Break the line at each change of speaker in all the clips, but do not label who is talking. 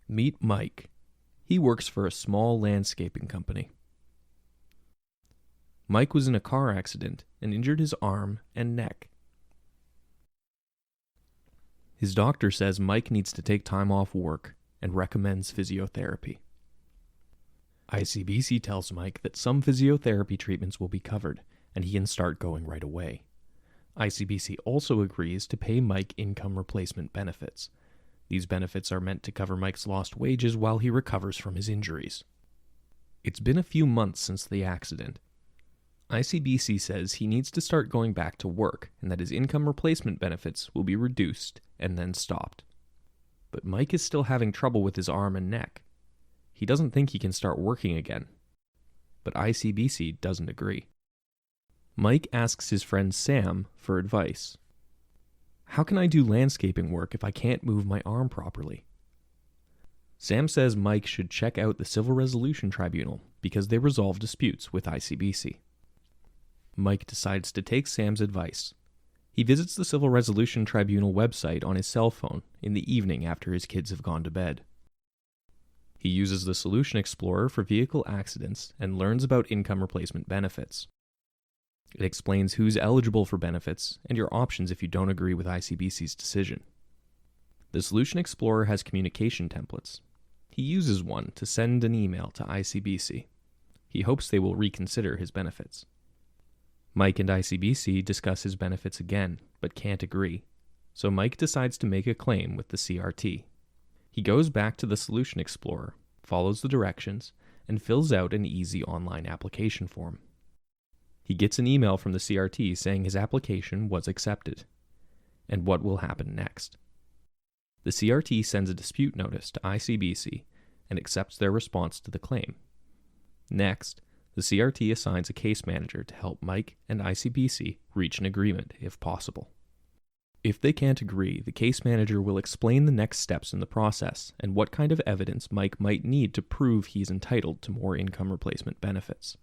Meet Mike. He works for a small landscaping company. Mike was in a car accident and injured his arm and neck. His doctor says Mike needs to take time off work and recommends physiotherapy. ICBC tells Mike that some physiotherapy treatments will be covered and he can start going right away. ICBC also agrees to pay Mike income replacement benefits. These benefits are meant to cover Mike's lost wages while he recovers from his injuries. It's been a few months since the accident. ICBC says he needs to start going back to work and that his income replacement benefits will be reduced and then stopped. But Mike is still having trouble with his arm and neck. He doesn't think he can start working again. But ICBC doesn't agree. Mike asks his friend Sam for advice. How can I do landscaping work if I can't move my arm properly? Sam says Mike should check out the Civil Resolution Tribunal because they resolve disputes with ICBC. Mike decides to take Sam's advice. He visits the Civil Resolution Tribunal website on his cell phone in the evening after his kids have gone to bed. He uses the Solution Explorer for vehicle accidents and learns about income replacement benefits. It explains who's eligible for benefits and your options if you don't agree with ICBC's decision. The Solution Explorer has communication templates. He uses one to send an email to ICBC. He hopes they will reconsider his benefits. Mike and ICBC discuss his benefits again, but can't agree, so Mike decides to make a claim with the CRT. He goes back to the Solution Explorer, follows the directions, and fills out an easy online application form. He gets an email from the CRT saying his application was accepted, and what will happen next. The CRT sends a dispute notice to ICBC and accepts their response to the claim. Next, the CRT assigns a case manager to help Mike and ICBC reach an agreement if possible. If they can't agree, the case manager will explain the next steps in the process and what kind of evidence Mike might need to prove he's entitled to more income replacement benefits.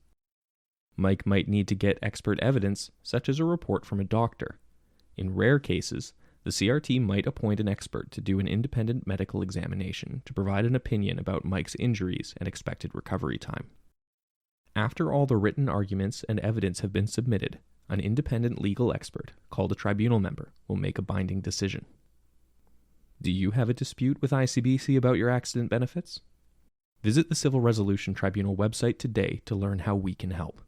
Mike might need to get expert evidence, such as a report from a doctor. In rare cases, the CRT might appoint an expert to do an independent medical examination to provide an opinion about Mike's injuries and expected recovery time. After all the written arguments and evidence have been submitted, an independent legal expert, called a tribunal member, will make a binding decision. Do you have a dispute with ICBC about your accident benefits? Visit the Civil Resolution Tribunal website today to learn how we can help.